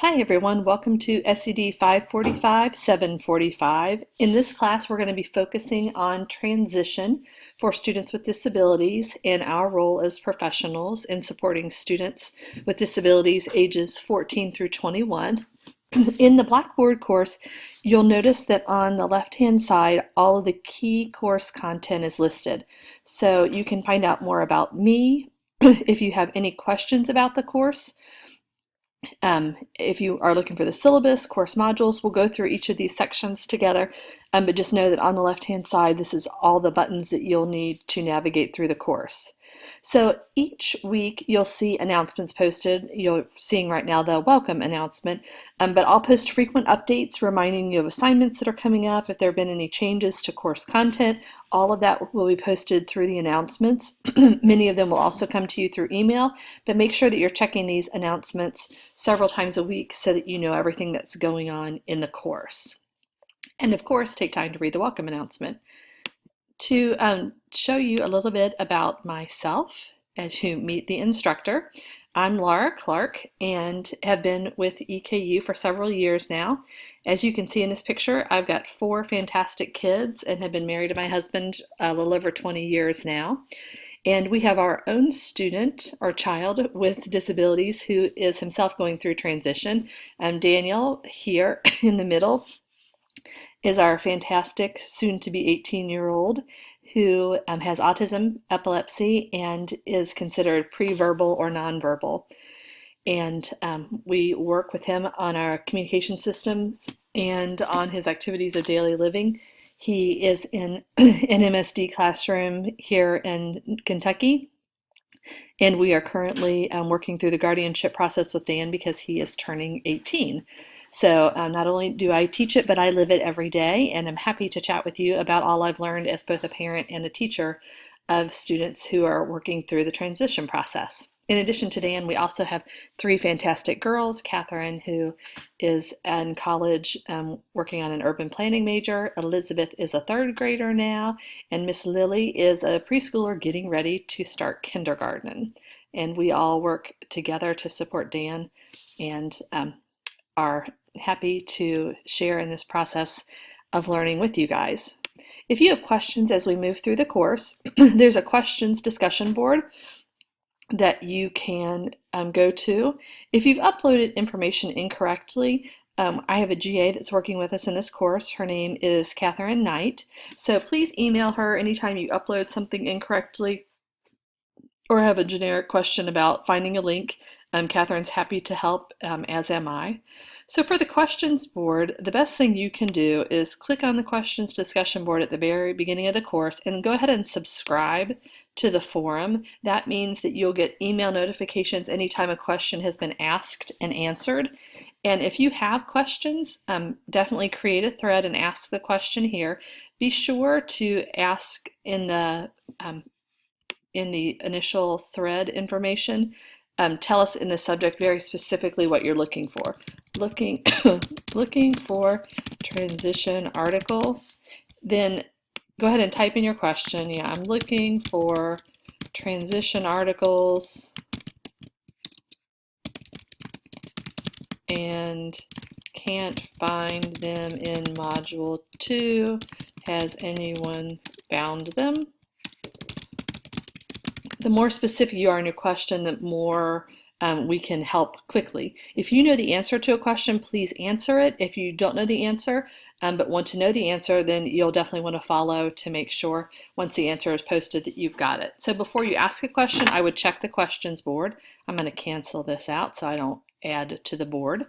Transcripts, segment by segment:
Hi everyone, welcome to SED 545, 745. In this class, we're going to be focusing on transition for students with disabilities and our role as professionals in supporting students with disabilities ages 14 through 21. In the Blackboard course, you'll notice that on the left-hand side, all of the key course content is listed. So you can find out more about me if you have any questions about the course. If you are looking for the syllabus, course modules, we'll go through each of these sections together, but just know that on the left-hand side, this is all the buttons that you'll need to navigate through the course. So each week, you'll see announcements posted. You're seeing right now the welcome announcement, but I'll post frequent updates reminding you of assignments that are coming up, if there have been any changes to course content. All of that will be posted through the announcements. Many of them will also come to you through email, but make sure that you're checking these announcements several times a week so that you know everything that's going on in the course. And of course, take time to read the welcome announcement. To show you a little bit about myself as you meet the instructor, I'm Laura Clark and have been with EKU for several years now. As you can see in this picture, I've got 4 fantastic kids and have been married to my husband a little over 20 years now. And we have our own student or child with disabilities who is himself going through transition. Daniel, here in the middle, is our fantastic soon-to-be 18-year-old who has autism, epilepsy, and is considered pre-verbal or nonverbal. And we work with him on our communication systems and on his activities of daily living. He is in an MSD classroom here in Kentucky, and we are currently working through the guardianship process with Dan because he is turning 18. So not only do I teach it, but I live it every day, and I'm happy to chat with you about all I've learned as both a parent and a teacher of students who are working through the transition process. In addition to Dan, we also have 3 fantastic girls. Catherine, who is in college working on an urban planning major. Elizabeth is a 3rd grader now, and Miss Lily is a preschooler getting ready to start kindergarten. And we all work together to support Dan and are happy to share in this process of learning with you guys. If you have questions as we move through the course, there's a questions discussion board that you can go to. If you've uploaded information incorrectly, I have a GA that's working with us in this course. Her name is Catherine Knight. So please email her anytime you upload something incorrectly or have a generic question about finding a link. Catherine's happy to help, as am I. So for the questions board, the best thing you can do is click on the questions discussion board at the very beginning of the course and go ahead and subscribe to the forum. That means that you'll get email notifications anytime a question has been asked and answered. And if you have questions, definitely create a thread and ask the question here. Be sure to ask in the initial thread information. Tell us in the subject very specifically what you're looking for. Looking for transition article. Then go ahead and type in your question. Yeah, I'm looking for transition articles and can't find them in Module 2. Has anyone found them? The more specific you are in your question, the more we can help quickly. If you know the answer to a question, please answer it. If you don't know the answer, but want to know the answer, then you'll definitely want to follow to make sure once the answer is posted that you've got it. So before you ask a question, I would check the questions board. I'm going to cancel this out so I don't add to the board.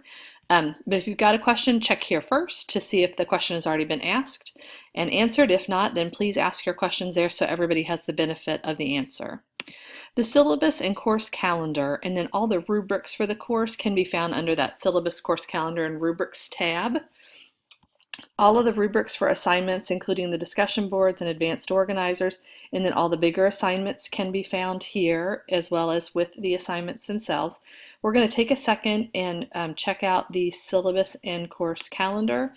But if you've got a question, check here first to see if the question has already been asked and answered. If not, then please ask your questions there so everybody has the benefit of the answer. The syllabus and course calendar, and then all the rubrics for the course can be found under that syllabus, course calendar, and rubrics tab. All of the rubrics for assignments, including the discussion boards and advanced organizers, and then all the bigger assignments can be found here, as well as with the assignments themselves. We're going to take a second and check out the syllabus and course calendar.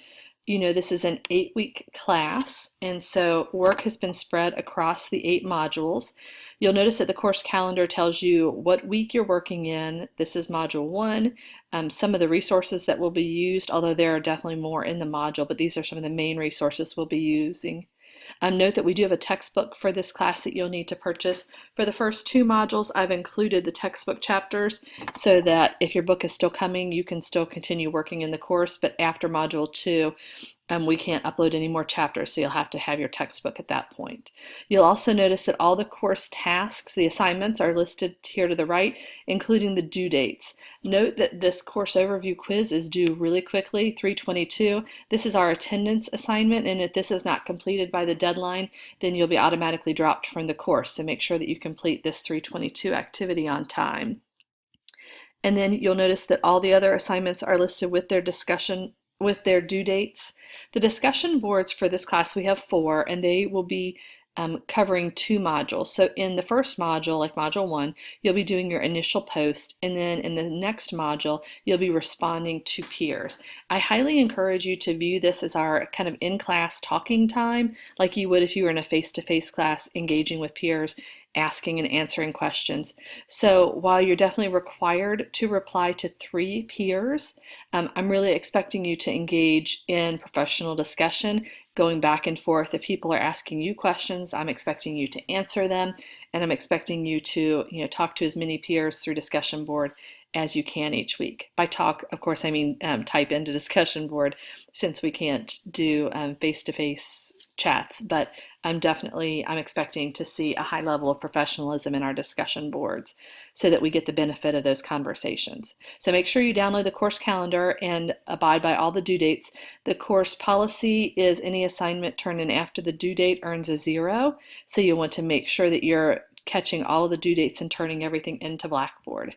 you know this is an 8-week class, and so work has been spread across the 8 modules. You'll notice that the course calendar tells you what week you're working in. This is Module 1. Some of the resources that will be used, although there are definitely more in the module, but these are some of the main resources we'll be using. Note that we do have a textbook for this class that you'll need to purchase. For the first 2 modules, I've included the textbook chapters so that if your book is still coming, you can still continue working in the course, but after Module 2, we can't upload any more chapters, so you'll have to have your textbook at that point. You'll also notice that all the course tasks, the assignments, are listed here to the right, including the due dates. Note that this course overview quiz is due really quickly, 3/22. This is our attendance assignment, and if this is not completed by the deadline, then you'll be automatically dropped from the course, so make sure that you complete this 3/22 activity on time. And then you'll notice that all the other assignments are listed with their due dates. The discussion boards for this class, we have 4, and they will be covering 2 modules. So in the first module, like Module 1, you'll be doing your initial post, and then in the next module, you'll be responding to peers. I highly encourage you to view this as our kind of in-class talking time, like you would if you were in a face-to-face class engaging with peers, asking and answering questions. So while you're definitely required to reply to 3 peers, I'm really expecting you to engage in professional discussion, going back and forth. If people are asking you questions, I'm expecting you to answer them, and I'm expecting you to talk to as many peers through discussion board as you can each week. By talk, of course, I mean type into discussion board, since we can't do face-to-face chats, but I'm expecting to see a high level of professionalism in our discussion boards so that we get the benefit of those conversations. So make sure you download the course calendar and abide by all the due dates. The course policy is any assignment turned in after the due date earns a 0, so you want to make sure that you're catching all of the due dates and turning everything into Blackboard.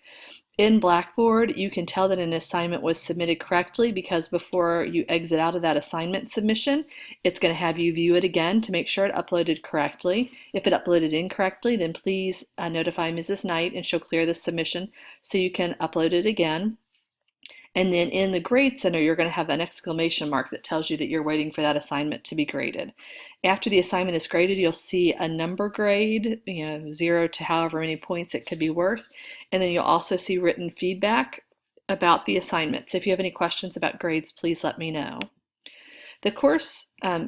In Blackboard, you can tell that an assignment was submitted correctly because before you exit out of that assignment submission, it's going to have you view it again to make sure it uploaded correctly. If it uploaded incorrectly, then please notify Mrs. Knight and she'll clear the submission so you can upload it again. And then in the Grade Center, you're going to have an exclamation mark that tells you that you're waiting for that assignment to be graded. After the assignment is graded, you'll see a number grade, 0 to however many points it could be worth. And then you'll also see written feedback about the assignment. So if you have any questions about grades, please let me know. The course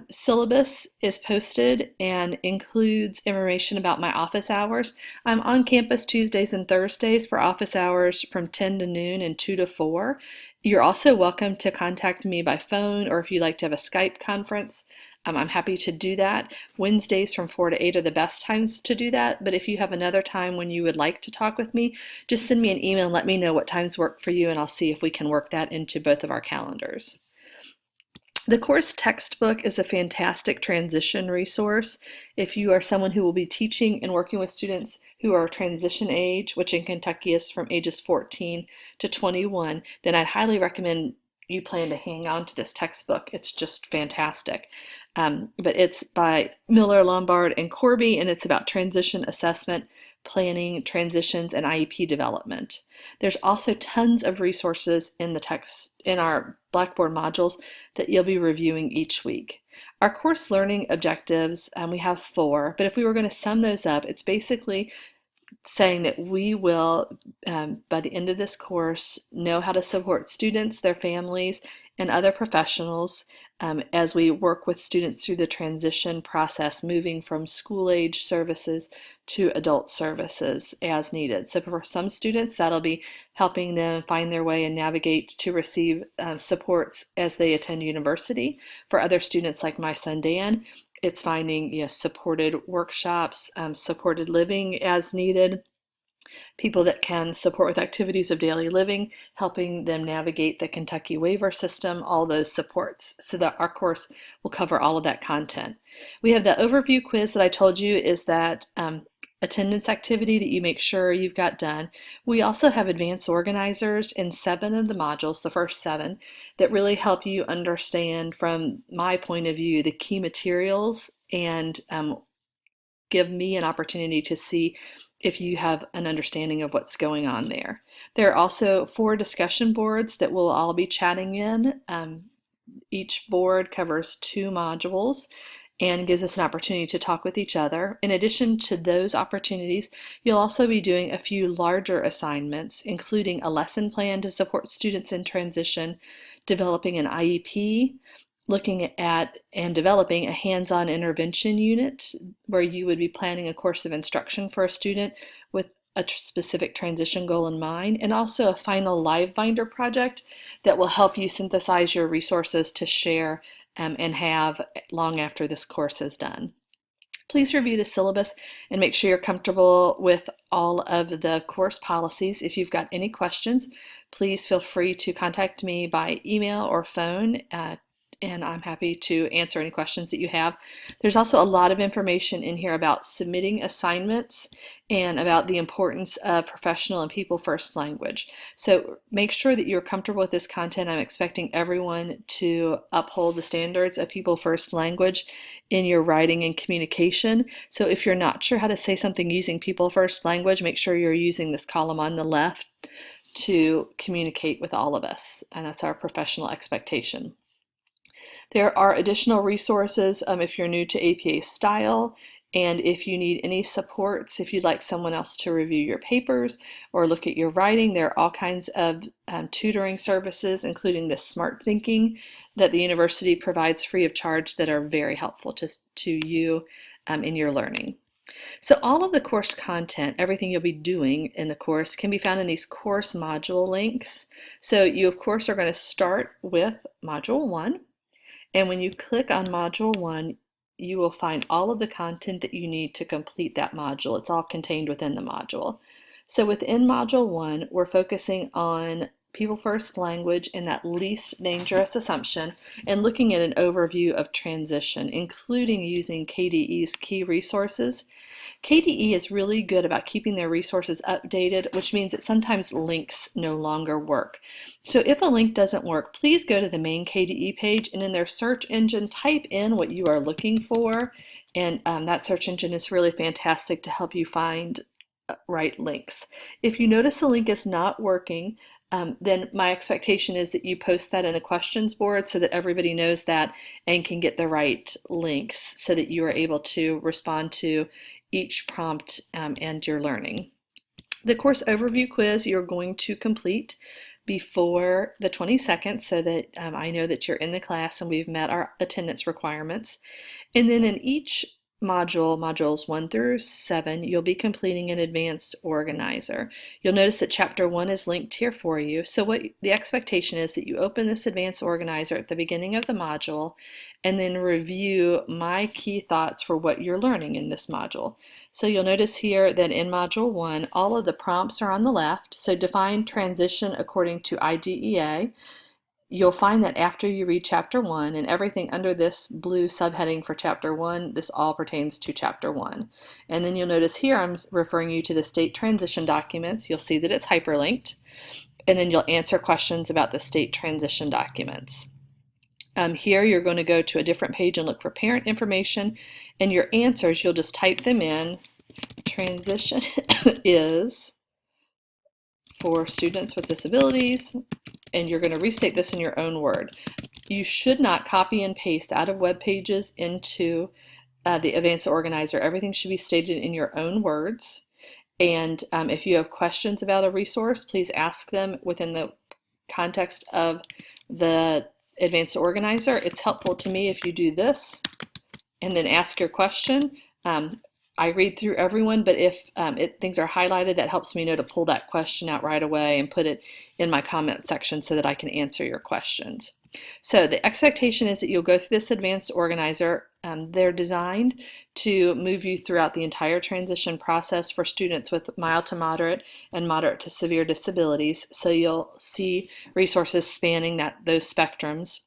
syllabus is posted and includes information about my office hours. I'm on campus Tuesdays and Thursdays for office hours from 10 to noon and 2 to 4. You're also welcome to contact me by phone, or if you'd like to have a Skype conference, I'm happy to do that. Wednesdays from 4 to 8 are the best times to do that, but if you have another time when you would like to talk with me, just send me an email and let me know what times work for you, and I'll see if we can work that into both of our calendars. The course textbook is a fantastic transition resource. If you are someone who will be teaching and working with students who are transition age, which in Kentucky is from ages 14 to 21, then I'd highly recommend you plan to hang on to this textbook. It's just fantastic. But it's by Miller, Lombard, and Corby, and it's about transition assessment, planning, transitions, and IEP development. There's also tons of resources in the text in our Blackboard modules that you'll be reviewing each week. Our course learning objectives, we have 4, but if we were going to sum those up, it's basically saying that we will, by the end of this course, know how to support students, their families, and other professionals as we work with students through the transition process, moving from school-age services to adult services as needed. So for some students, that'll be helping them find their way and navigate to receive supports as they attend university. For other students like my son Dan, it's finding supported workshops, supported living as needed, people that can support with activities of daily living, helping them navigate the Kentucky waiver system, all those supports, so that our course will cover all of that content. We have the overview quiz that I told you is that attendance activity that you make sure you've got done. We also have advanced organizers in 7 of the modules, the first 7, that really help you understand from my point of view the key materials and give me an opportunity to see if you have an understanding of what's going on there. There are also 4 discussion boards that we'll all be chatting in Each board covers 2 modules and gives us an opportunity to talk with each other. In addition to those opportunities, you'll also be doing a few larger assignments, including a lesson plan to support students in transition, developing an IEP, looking at and developing a hands-on intervention unit where you would be planning a course of instruction for a student with a specific transition goal in mind, and also a final live binder project that will help you synthesize your resources to share and have long after this course is done. Please review the syllabus and make sure you're comfortable with all of the course policies. If you've got any questions, please feel free to contact me by email or phone, and I'm happy to answer any questions that you have. There's also a lot of information in here about submitting assignments and about the importance of professional and people first language. So make sure that you're comfortable with this content. I'm expecting everyone to uphold the standards of people first language in your writing and communication. So if you're not sure how to say something using people first language, make sure you're using this column on the left to communicate with all of us, and that's our professional expectation. There are additional resources if you're new to APA style, and if you need any supports, if you'd like someone else to review your papers or look at your writing, there are all kinds of tutoring services, including the Smart Thinking that the university provides free of charge, that are very helpful to you in your learning. So all of the course content, everything you'll be doing in the course, can be found in these course module links. So you, of course, are going to start with Module 1. And when you click on Module 1, you will find all of the content that you need to complete that module. It's all contained within the module. So within Module 1, we're focusing on people first language and that least dangerous assumption, and looking at an overview of transition, including using KDE's key resources. KDE is really good about keeping their resources updated, which means that sometimes links no longer work. So if a link doesn't work, please go to the main KDE page, and in their search engine, type in what you are looking for, and that search engine is really fantastic to help you find right links. If you notice a link is not working, then my expectation is that you post that in the questions board so that everybody knows that and can get the right links so that you are able to respond to each prompt and your learning. The course overview quiz you're going to complete before the 22nd so that I know that you're in the class and we've met our attendance requirements. And then in each module, modules 1 through 7, you'll be completing an advanced organizer. You'll notice that chapter 1 is linked here for you. So what the expectation is that you open this advanced organizer at the beginning of the module and then review my key thoughts for what you're learning in this module. So you'll notice here that in module 1, all of the prompts are on the left. So define transition according to IDEA. You'll find that after you read chapter 1 and everything under this blue subheading for chapter 1, this all pertains to chapter 1. And then you'll notice here I'm referring you to the state transition documents. You'll see that it's hyperlinked, and then you'll answer questions about the state transition documents. Here you're going to go to a different page and look for parent information, and your answers, you'll just type them in. Transition is for students with disabilities, and you're going to restate this in your own word. You should not copy and paste out of web pages into the advanced organizer. Everything should be stated in your own words. And if you have questions about a resource, please ask them within the context of the advanced organizer. It's helpful to me if you do this and then ask your question. I read through everyone, but if things are highlighted, that helps me know to pull that question out right away and put it in my comment section so that I can answer your questions. So the expectation is that you'll go through this advanced organizer. They're designed to move you throughout the entire transition process for students with mild to moderate and moderate to severe disabilities. So you'll see resources spanning those spectrums,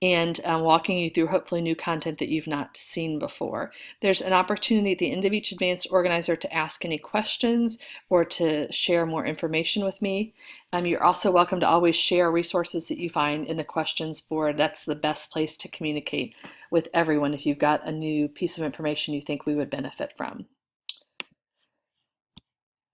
and walking you through hopefully new content that you've not seen before. There's an opportunity at the end of each advanced organizer to ask any questions or to share more information with me. You're also welcome to always share resources that you find in the questions board. That's the best place to communicate with everyone if you've got a new piece of information you think we would benefit from.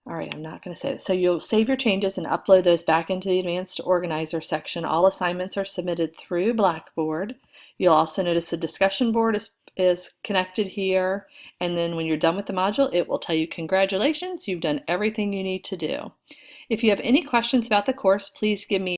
All right, I'm not going to say it. So you'll save your changes and upload those back into the Advanced Organizer section. All assignments are submitted through Blackboard. You'll also notice the discussion board is connected here. And then when you're done with the module, it will tell you, congratulations, you've done everything you need to do. If you have any questions about the course, please give me